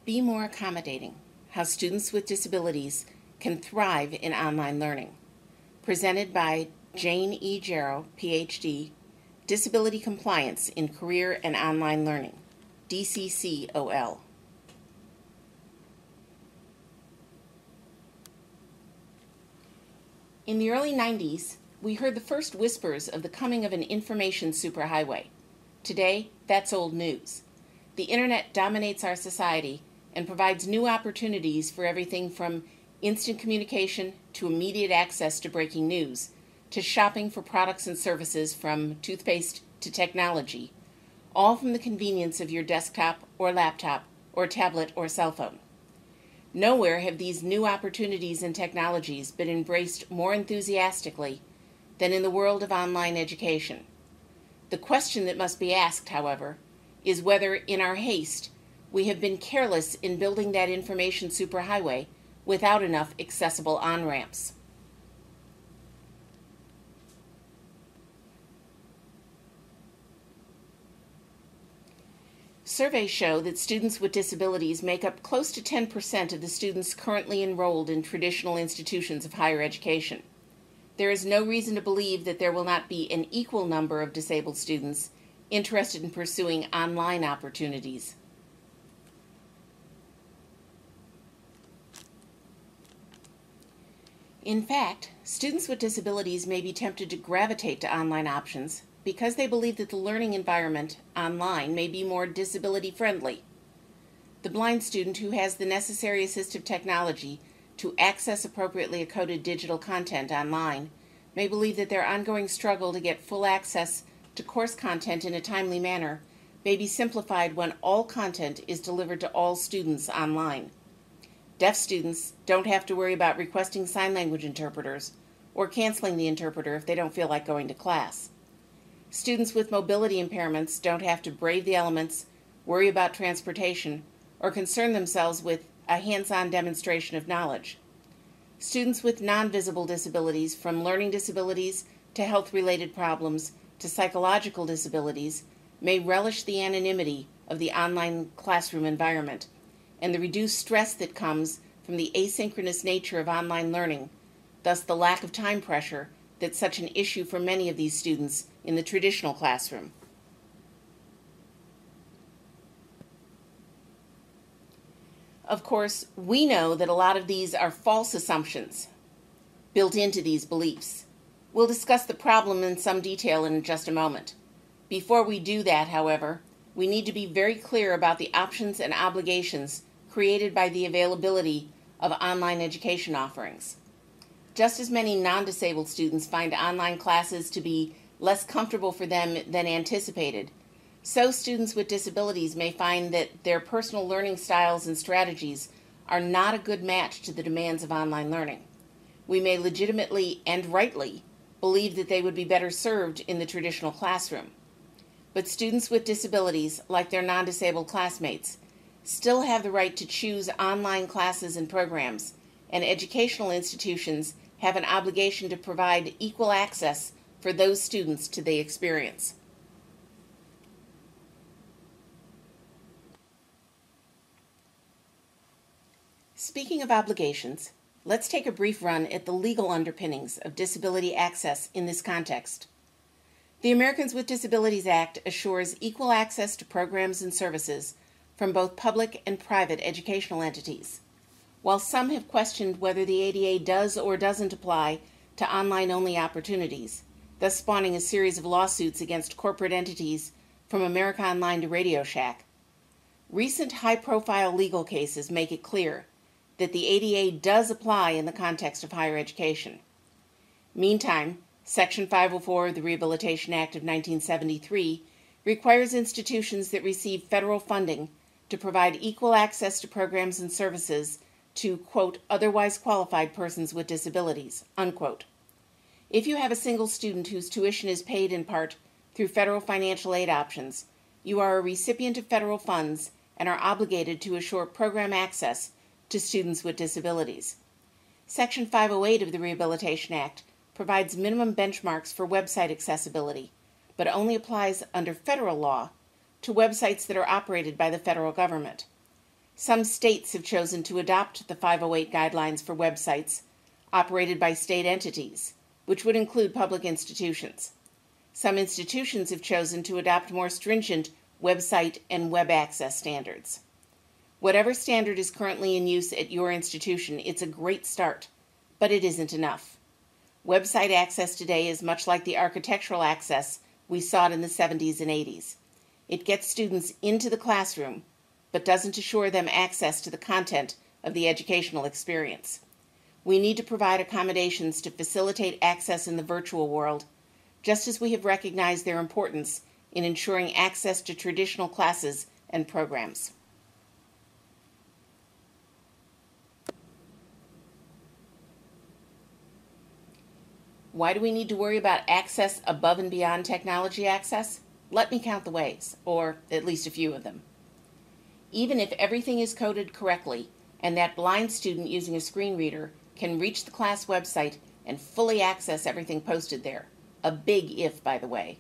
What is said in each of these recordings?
Be more accommodating: how students with disabilities can thrive in online learning. Presented by Jane E. Jarrow, PhD, Disability Compliance in Career and Online Learning, DCCOL. In the early 90s, we heard the first whispers of the coming of an information superhighway. Today, that's old news. The internet dominates our society and provides new opportunities for everything from instant communication to immediate access to breaking news, to shopping for products and services from toothpaste to technology, all from the convenience of your desktop or laptop or tablet or cell phone. Nowhere have these new opportunities and technologies been embraced more enthusiastically than in the world of online education. The question that must be asked, however, is whether, in our haste, we have been careless in building that information superhighway without enough accessible on-ramps. Surveys show that students with disabilities make up close to 10% of the students currently enrolled in traditional institutions of higher education. There is no reason to believe that there will not be an equal number of disabled students interested in pursuing online opportunities. In fact, students with disabilities may be tempted to gravitate to online options because they believe that the learning environment online may be more disability-friendly. The blind student who has the necessary assistive technology to access appropriately coded digital content online may believe that their ongoing struggle to get full access to course content in a timely manner may be simplified when all content is delivered to all students online. Deaf students don't have to worry about requesting sign language interpreters or canceling the interpreter if they don't feel like going to class. Students with mobility impairments don't have to brave the elements, worry about transportation, or concern themselves with a hands-on demonstration of knowledge. Students with non-visible disabilities, from learning disabilities to health-related problems to psychological disabilities, may relish the anonymity of the online classroom environment and the reduced stress that comes from the asynchronous nature of online learning, thus the lack of time pressure that's such an issue for many of these students in the traditional classroom. Of course, we know that a lot of these are false assumptions built into these beliefs. We'll discuss the problem in some detail in just a moment. Before we do that, however, we need to be very clear about the options and obligations created by the availability of online education offerings. Just as many non-disabled students find online classes to be less comfortable for them than anticipated, so students with disabilities may find that their personal learning styles and strategies are not a good match to the demands of online learning. We may legitimately and rightly believe that they would be better served in the traditional classroom. But students with disabilities, like their non-disabled classmates, still have the right to choose online classes and programs, and educational institutions have an obligation to provide equal access for those students to the experience. Speaking of obligations, let's take a brief run at the legal underpinnings of disability access in this context. The Americans with Disabilities Act assures equal access to programs and services from both public and private educational entities. While some have questioned whether the ADA does or doesn't apply to online-only opportunities, thus spawning a series of lawsuits against corporate entities from America Online to Radio Shack, recent high-profile legal cases make it clear that the ADA does apply in the context of higher education. Meantime, Section 504 of the Rehabilitation Act of 1973 requires institutions that receive federal funding to provide equal access to programs and services to, quote, otherwise qualified persons with disabilities, unquote. If you have a single student whose tuition is paid in part through federal financial aid options, you are a recipient of federal funds and are obligated to assure program access to students with disabilities. Section 508 of the Rehabilitation Act provides minimum benchmarks for website accessibility, but only applies under federal law to websites that are operated by the federal government. Some states have chosen to adopt the 508 guidelines for websites operated by state entities, which would include public institutions. Some institutions have chosen to adopt more stringent website and web access standards. Whatever standard is currently in use at your institution, it's a great start, but it isn't enough. Website access today is much like the architectural access we sought in the 70s and 80s. It gets students into the classroom, but doesn't assure them access to the content of the educational experience. We need to provide accommodations to facilitate access in the virtual world, just as we have recognized their importance in ensuring access to traditional classes and programs. Why do we need to worry about access above and beyond technology access? Let me count the ways, or at least a few of them. Even if everything is coded correctly, and that blind student using a screen reader can reach the class website and fully access everything posted there, a big if, by the way,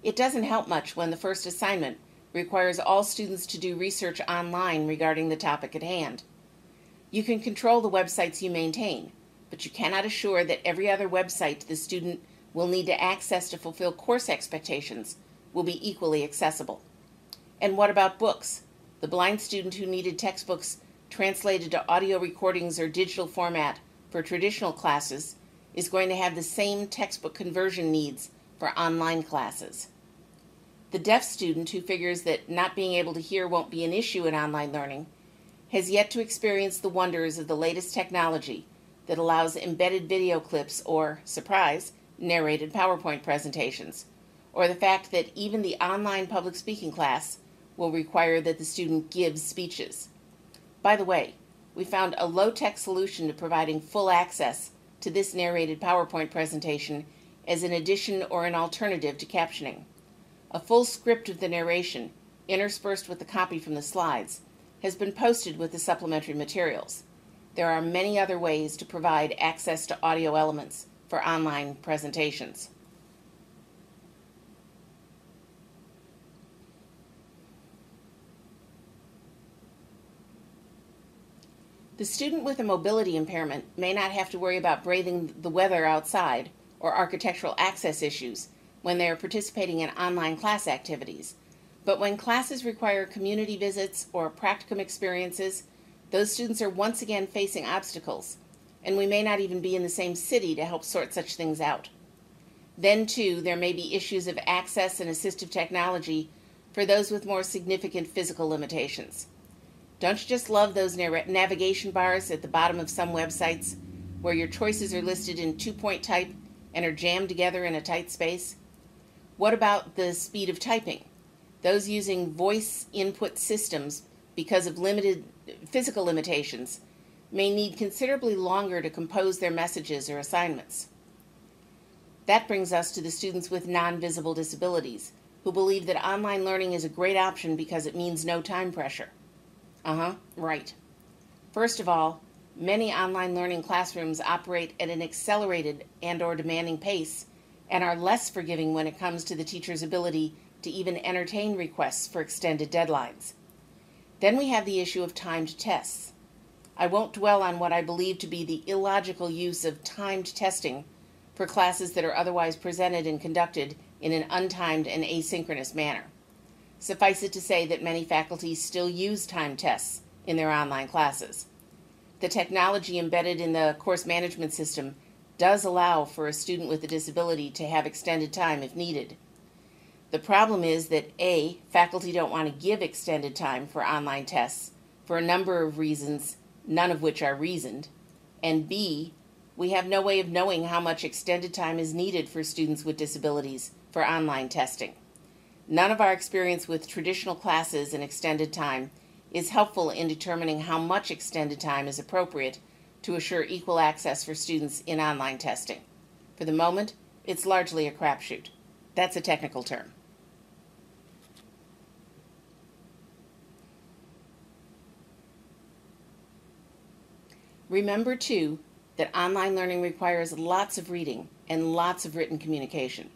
it doesn't help much when the first assignment requires all students to do research online regarding the topic at hand. You can control the websites you maintain, but you cannot assure that every other website the student will need to access to fulfill course expectations will be equally accessible. And what about books? The blind student who needed textbooks translated to audio recordings or digital format for traditional classes is going to have the same textbook conversion needs for online classes. The deaf student who figures that not being able to hear won't be an issue in online learning has yet to experience the wonders of the latest technology that allows embedded video clips or, surprise, narrated PowerPoint presentations, or the fact that even the online public speaking class will require that the student gives speeches. By the way, we found a low-tech solution to providing full access to this narrated PowerPoint presentation as an addition or an alternative to captioning. A full script of the narration, interspersed with the copy from the slides, has been posted with the supplementary materials. There are many other ways to provide access to audio elements for online presentations. The student with a mobility impairment may not have to worry about braving the weather outside or architectural access issues when they are participating in online class activities. But when classes require community visits or practicum experiences, those students are once again facing obstacles, and we may not even be in the same city to help sort such things out. Then, too, there may be issues of access and assistive technology for those with more significant physical limitations. Don't you just love those navigation bars at the bottom of some websites where your choices are listed in two-point type and are jammed together in a tight space? What about the speed of typing? Those using voice input systems because of limited physical limitations may need considerably longer to compose their messages or assignments. That brings us to the students with non-visible disabilities, who believe that online learning is a great option because it means no time pressure. Right. First of all, many online learning classrooms operate at an accelerated and/or demanding pace and are less forgiving when it comes to the teacher's ability to even entertain requests for extended deadlines. Then we have the issue of timed tests. I won't dwell on what I believe to be the illogical use of timed testing for classes that are otherwise presented and conducted in an untimed and asynchronous manner. Suffice it to say that many faculties still use timed tests in their online classes. The technology embedded in the course management system does allow for a student with a disability to have extended time if needed. The problem is that A, faculty don't want to give extended time for online tests for a number of reasons, none of which are reasoned, and B, we have no way of knowing how much extended time is needed for students with disabilities for online testing. None of our experience with traditional classes and extended time is helpful in determining how much extended time is appropriate to assure equal access for students in online testing. For the moment, it's largely a crapshoot. That's a technical term. Remember, too, that online learning requires lots of reading and lots of written communication.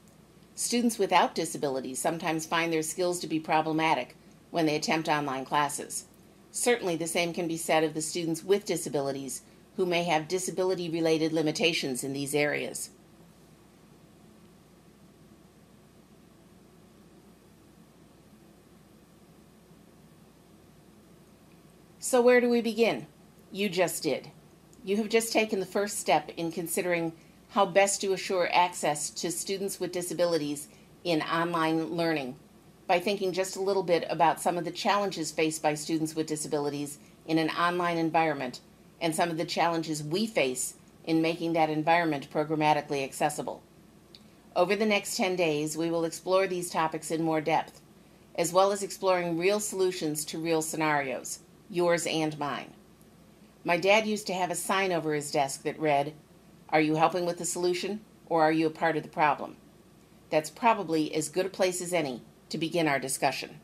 Students without disabilities sometimes find their skills to be problematic when they attempt online classes. Certainly the same can be said of the students with disabilities who may have disability-related limitations in these areas. So where do we begin? You just did. You have just taken the first step in considering how best to assure access to students with disabilities in online learning by thinking just a little bit about some of the challenges faced by students with disabilities in an online environment and some of the challenges we face in making that environment programmatically accessible. Over the next 10 days, we will explore these topics in more depth, as well as exploring real solutions to real scenarios, yours and mine. My dad used to have a sign over his desk that read, "Are you helping with the solution, or are you a part of the problem?" That's probably as good a place as any to begin our discussion.